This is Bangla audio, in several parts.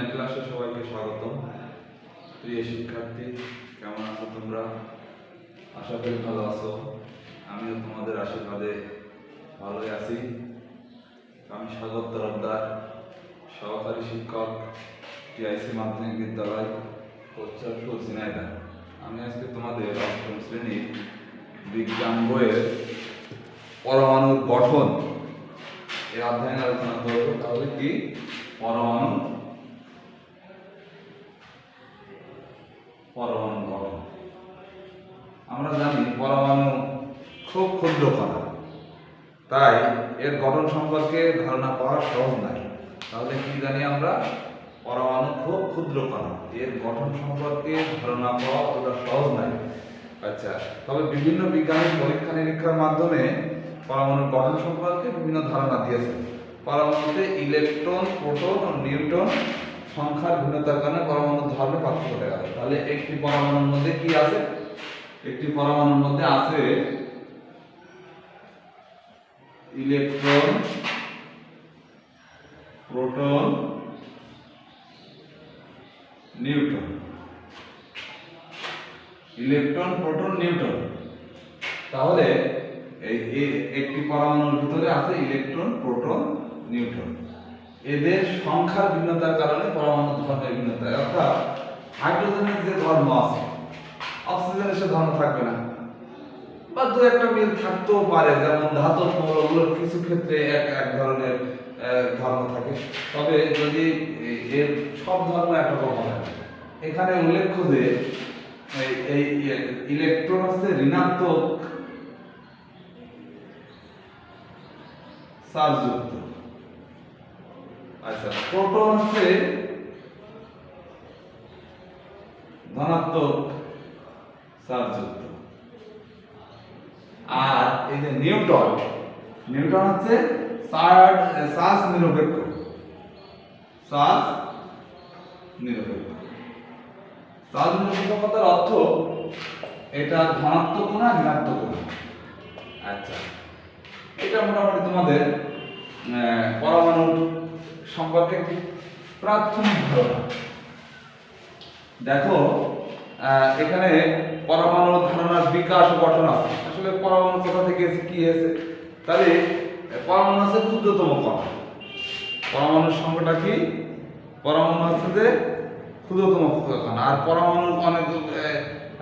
অনলাইন ক্লাসে সবাইকে স্বাগতম। প্রিয় শিক্ষার্থী, কেমন আছো তোমরা? আশা করি ভালো আছো। আমিও তোমাদের আশীর্বাদে ভালোই আছি। আমি স্বাগত তরফদার, সহকারী শিক্ষক, টিআইসি মাধ্যমিক বিদ্যালয়, কোচ্চারপুর, ঝিনাইদহ। আমি আজকে তোমাদের অষ্টম শ্রেণীর বিজ্ঞান বইয়ের পরমাণুর গঠন এই অধ্যায় আলোচনা করব। তাহলে কি পরমাণু গঠন। আমরা জানি পরমাণু খুব ক্ষুদ্র কণা, তাই এর গঠন সম্পর্কে ধারণা পাওয়া সহজ নয়। তাহলে কি জানি আমরা? পরমাণু খুব ক্ষুদ্র কণা, এর গঠন সম্পর্কে ধারণা পাওয়া অতটা সহজ নয়। আচ্ছা, তবে বিভিন্ন বিজ্ঞানী পরীক্ষা নিরীক্ষার মাধ্যমে পরমাণুর গঠন সম্পর্কে বিভিন্ন ধারণা দিয়েছে। পরমাণুতে ইলেকট্রন, প্রোটন ও নিউট্রন সংখ্যার ভিন্নতার কারণে পরমাণুর ধর্মে পার্থক্য দেখা যায়। তাহলে একটি পরমাণুর মধ্যে কি আছে? একটি পরমাণুর মধ্যে আছে electron, proton, neutron. Electron, proton, neutron. তাহলে এই একটি পরমাণুর ভিতরে আছে ইলেকট্রন, প্রোটন, নিউট্রন। এদের সংখ্যার ভিন্নতার কারণে পরমাণুর ধর্মের ভিন্নতা। অর্থাৎ হাইড্রোজেনের যে ধর্ম আছে, অক্সিজেনের সে ধর্ম থাকবে না, বা দু একটা মিল থাকতেও পারে। যেমন ধাতব মৌলগুলোর কিছু ক্ষেত্রে এক ধরনের ধর্ম থাকে, তবে যদি এর সব ধর্ম একরকম হবে। এখানে উল্লেখ্য যে এই ইলেকট্রন হচ্ছে ঋণাত্মক চার্জযুক্ত। আচ্ছা, প্রোটন হচ্ছে ধনাত্মক চার্জযুক্ত। আর এই যে নিউট্রন হচ্ছে চার্জ নিরপেক্ষ। চার্জ নিরপেক্ষতার অর্থ এটা ধনাত্মক না ঋণাত্মক না। আচ্ছা, এটা মোটামুটি তোমাদের পরমাণুর সম্পর্কে একটি প্রাথমিক ধারণা। দেখো, এখানে পরমাণুর ধারণার বিকাশ ও গঠন আছে। আসলে পরমাণু কোথা থেকে কি হয়েছে? তাহলে পরমাণু আছে ক্ষুদ্রতম কণা। পরমাণুর সংখ্যাটা কি? পরমাণু আছে যে ক্ষুদ্রতম কণা। আর পরমাণু অনেক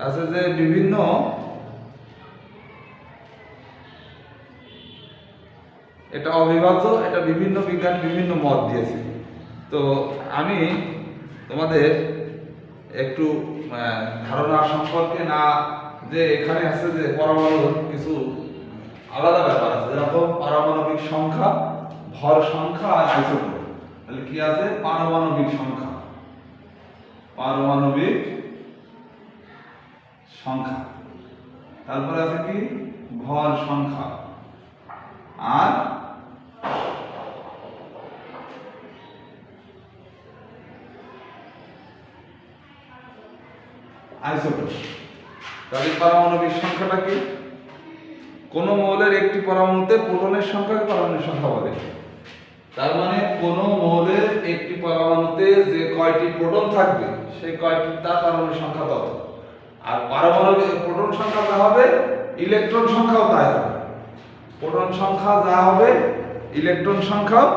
আছে যে বিভিন্ন এটা অবিভাজ্য। এটা বিভিন্ন বিজ্ঞান বিভিন্ন মত দিয়েছে। তো আমি তোমাদের একটু ধারণা সম্পর্কে না, যে এখানে আছে যে পরমাণুর কিছু আলাদা ব্যাপার আছে, যেরকম পারমাণবিক সংখ্যা, ভর সংখ্যা আর আইসোটোপ। তাহলে কি আছে? পারমাণবিক সংখ্যা, তারপরে আছে কি? ভর সংখ্যা আর আইসোটোপ। তাহলে পারমাণবিক সংখ্যাটা কি? কোন মৌলের একটি পরমাণুতে প্রোটনের সংখ্যাকে পারমাণবিক সংখ্যা বলে। তার মানে কোন মৌলের একটি পরমাণুতে যে কয়টি প্রোটন থাকবে সেই কয়টি তার পারমাণবিক সংখ্যা তত। আর পারমাণবিক প্রোটন সংখ্যা যা হবে, ইলেকট্রন সংখ্যাও তাই হবে। প্রোটন সংখ্যা যা হবে, ইলেকট্রন সংখ্যাও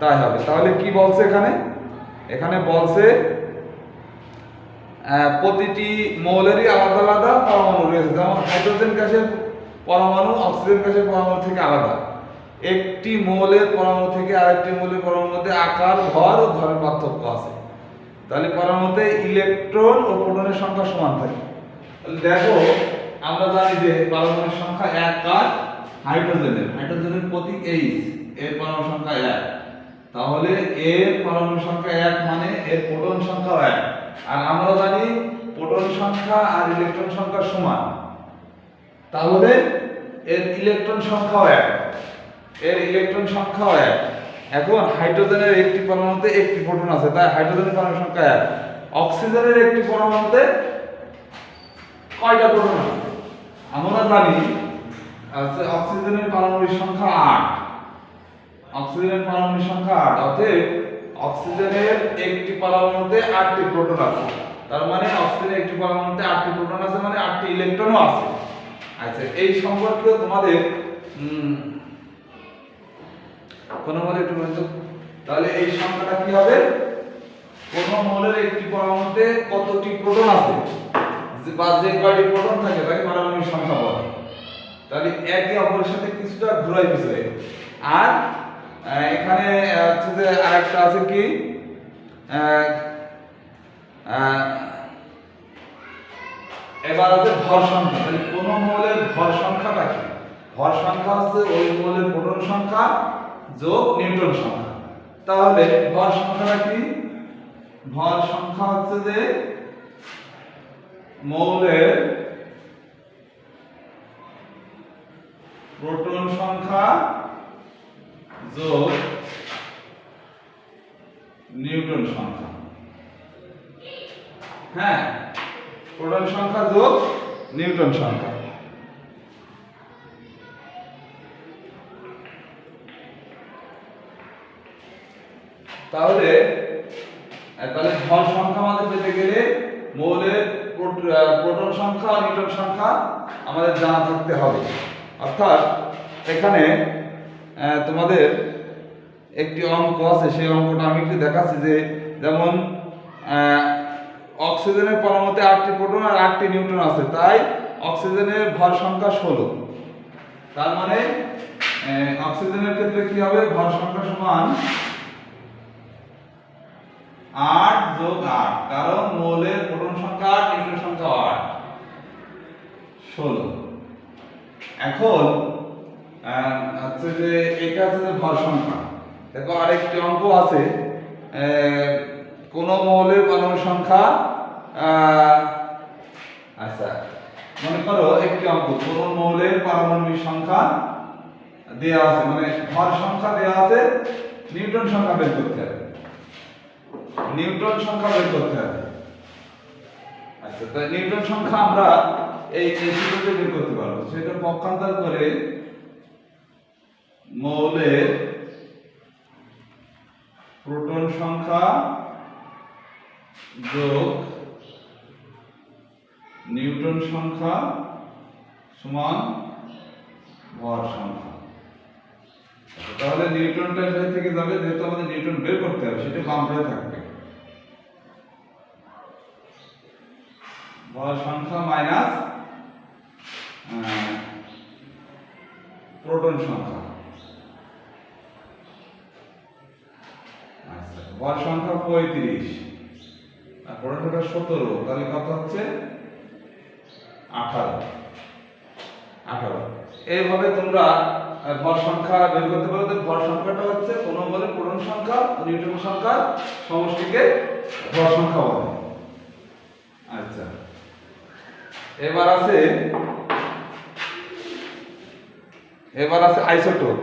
তাই হবে। তাহলে কি বলছে এখানে বলছে প্রতিটি মৌলেরই আলাদা আলাদা পরমাণু রয়েছে। যেমন হাইড্রোজেন গ্যাসের পরমাণু অক্সিজেন গ্যাসের পরমাণু থেকে আলাদা। একটি মৌলের পরমাণু থেকে আরেকটি মৌলের পরমাণুর মধ্যে আকার, ভর ও ধর্মের পার্থক্য আছে। তাহলে পরমাণুতে ইলেকট্রন ও প্রোটনের সংখ্যা সমান থাকে। তাহলে দেখো, আমরা জানি যে পারমাণবিক সংখ্যা 1 আর হাইড্রোজেনের প্রতীক H, এর পরমাণু সংখ্যা 1। তাহলে এর পরমাণু সংখ্যা 1 মানে এর প্রোটন সংখ্যা 1। আর আমরা জানি প্রোটন সংখ্যা আর ইলেকট্রন সংখ্যা সমান, তাহলে এর ইলেকট্রন সংখ্যাও 1। এখন হাইড্রোজেনের একটি পরমাণুতে একটি প্রোটন আছে, তাই হাইড্রোজেনের পরমাণু সংখ্যা 1। অক্সিজেনের একটি পরমাণুতে কয়টা প্রোটন আছে? আমরা জানি অক্সিজেনের পারমাণবিক সংখ্যা 8। অতএব অক্সিজেনের একটি পরমাণুতে 8টি প্রোটন আছে, তার মানে অক্সিজেনের একটি পরমাণুতে 8টি প্রোটন আছে মানে 8টি ইলেকট্রনও আছে। আচ্ছা, এই সম্পর্কে তোমাদের কোন মৌলের একটু বলতো, তাহলে এই সংখ্যাটা কি হবে? কোন মৌলের একটি পরমাণুতে কতটি প্রোটন আছে বা যে কয়টি প্রোটন থাকে তাকে পারমাণবিক সংখ্যা বলে। তাহলে একে অপরের সাথে কিছুটা ঘুরাই পিছাই। আর এখানে হচ্ছে যে আরেকটা আছে কি, এবার আছে ভর সংখ্যা। তাহলে কোন মৌলের ভর সংখ্যাটা কি? ভর সংখ্যা হচ্ছে ওই মৌলের প্রোটন সংখ্যা যোগ নিউট্রন সংখ্যা। তাহলে ভর সংখ্যাটা কি? ভর সংখ্যা হচ্ছে যে মৌলের প্রোটন সংখ্যা যোগ নিউট্রন সংখ্যা। হ্যাঁ, প্রোটন সংখ্যা যোগ নিউট্রন সংখ্যা। তাহলে ভর সংখ্যা আমাদের পেতে গেলে মৌলের প্রোটন সংখ্যা আর নিউট্রন সংখ্যা আমাদের জানা থাকতে হবে। অর্থাৎ এখানে তোমাদের একটি অঙ্ক আছে, সেই অঙ্কটা আমি একটু দেখাচ্ছি। যে যেমন অক্সিজেনের পরমাণুতে 8টি প্রোটন আর 8টি নিউট্রন আছে, তাই অক্সিজেনের ভর সংখ্যা 16। তার মানে অক্সিজেনের ক্ষেত্রে কি হবে? ভর সংখ্যা সমান 8 যোগ 8, কারণ মৌলের প্রোটন সংখ্যা 8, নিউট্রন সংখ্যা 8, 16। এখন হচ্ছে যে এটা হচ্ছে যে ভর সংখ্যা। দেখো আরেকটি অঙ্ক আছে, কোন মৌলের পারমাণবিক সংখ্যা, আচ্ছা মনে করো একটি অঙ্ক, কোন মৌলের পারমাণবিক সংখ্যা দেয়া আছে, মানে ভর সংখ্যা দেয়া আছে, নিউট্রন সংখ্যা বের করতে হবে। নিউট্রন সংখ্যা বের করতে হবে। আচ্ছা, তাই নিউট্রন সংখ্যা আমরা এই সূত্রতে বের করতে পারবো। সেটা পক্ষান্তর করে মৌলের প্রোটন সংখ্যা যোগ নিউট্রন সংখ্যা সমান ভর সংখ্যা। তাহলে নিউট্রনটা এখান থেকে যাবে, যেহেতু আমাদের নিউট্রন বের করতে হবে, সেটা বাম পাশে থাকবে। ভর সংখ্যা মাইনাস প্রোটন সংখ্যা। আচ্ছা, ভর সংখ্যা 35 আর প্রোটন সংখ্যা 17, তাহলে কত হচ্ছে? 18। এইভাবে তোমরা ভর সংখ্যা বের করতে পারো। তো ভর সংখ্যাটা হচ্ছে কোন মৌলের প্রোটন সংখ্যা ও নিউট্রন সংখ্যার সমষ্টিকে ভর সংখ্যা বলে। আচ্ছা, এবার আছে আইসোটোপ।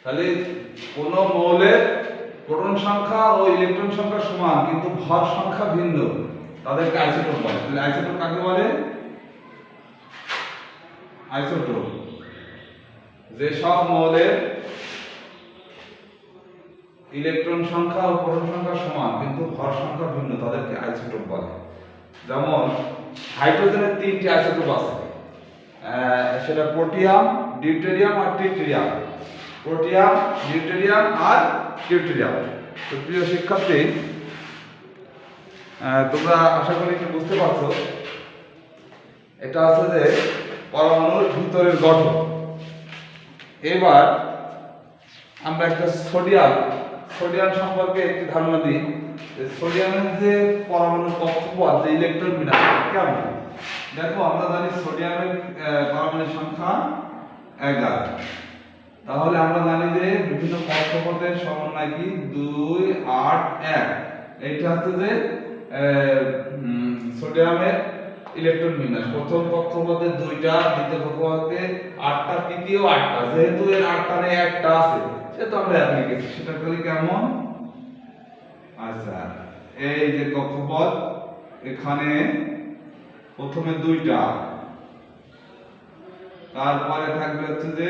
তাহলে কোন মৌলের প্রোটন সংখ্যা ও ইলেকট্রন সংখ্যা সমান কিন্তু ভর সংখ্যা ভিন্ন, তাদেরকে আইসোটোপ বলে। তাহলে আইসোটোপ কাকে বলে? আইসোটোপ যে সব মৌলের ইলেকট্রন সংখ্যা ও প্রোটন সংখ্যা সমান কিন্তু ভর সংখ্যা ভিন্ন, তাদেরকে আইসোটোপ বলে। যেমন হাইড্রোজেনের 3টি আইসোটোপ আছে, সেটা প্রোটিয়াম, ডিউটেরিয়াম আর ট্রিটিরিয়াম। প্রোটিয়াম, ডিউটেরিয়াম আর ট্রিটিরিয়াম। তো প্রিয় শিক্ষার্থী, তোমরা আশা করি কি বুঝতে পারছো, এটা আছে যে পরমাণুর ভিতরের গঠন। এবার আমরা একটা সোডিয়াম সম্পর্কে একটি ধারণা দিই। সোডিয়ামের যে পরমাণুর কক্ষপথ, যে ইলেকট্রন বিন্যাস কেমন। দেখো আমরা জানি সোডিয়ামের পরমাণুর সংখ্যা 11। তাহলে আমরা জানি যে বিভিন্ন কক্ষপথের সমন্বয় কি 2, 8, 1। এইটা হচ্ছে যে সোডিয়ামের ইলেকট্রন বিন্যাস। প্রথম কক্ষপথে 2টা, দ্বিতীয় কক্ষপথে 8টা, তৃতীয় 8টা। যেহেতু এর 8টা নেই, একটা আছে, সেটা আমরা এক লিখেছি। সেটা করি কেমন? আচ্ছা, এই যে কক্ষপথ, এখানে প্রথমে 2টা, তারপরে থাকবে হচ্ছে যে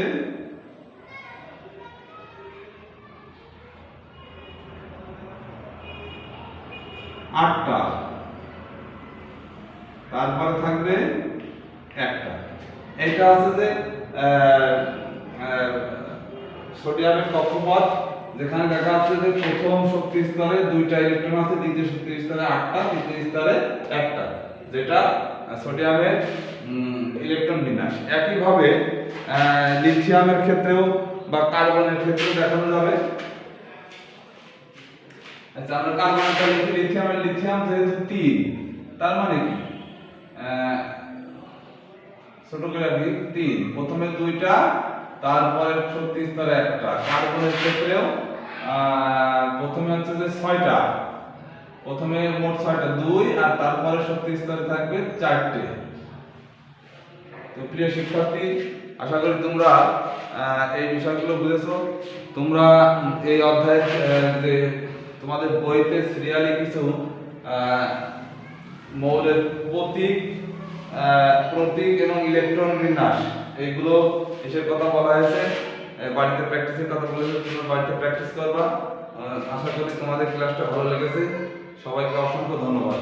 8টা, তারপরে থাকবে 1টা। এটা আছে যে সোডিয়ামের কক্ষপথ, যেখানে দেখা যাচ্ছে যে প্রথম শক্তি স্তরে 2টা ইলেকট্রন আছে, দ্বিতীয় শক্তি স্তরে 8টা, তৃতীয় স্তরে 1টা, যেটা সোডিয়ামের ইলেকট্রন বিন্যাস। একইভাবে লিথিয়ামের ক্ষেত্রেও বা কার্বনের ক্ষেত্রেও দেখানো যাবে। আচ্ছা, আমরা কার্বনটা লিখি, লিথিয়াম যেহেতু 3, তার মানে কি ছোট করে লিখি 3, প্রথমে 2টা, তারপরে শক্তি স্তরে 1টা। কার্বনের ক্ষেত্রেও প্রথমে হচ্ছে যে 6টা, প্রথমে মোট 6টা, 2, আর তারপরে শক্তি স্তরে থাকবে 4টে। তো প্রিয় শিক্ষার্থী, আশা করি তোমরা এই বিষয়গুলো বুঝেছো। তোমরা এই অধ্যায়ের যে তোমাদের বইতে সিরিয়ালি কিছু মৌলের প্রতীক এবং ইলেকট্রন বিন্যাস, এইগুলো এসের কথা বলা হয়েছে। বাড়িতে প্র্যাকটিসের কথা বলেছে, তোমরা বাড়িতে প্র্যাকটিস করবা। আশা করি তোমাদের ক্লাসটা ভালো লেগেছে। সবাইকে অসংখ্য ধন্যবাদ।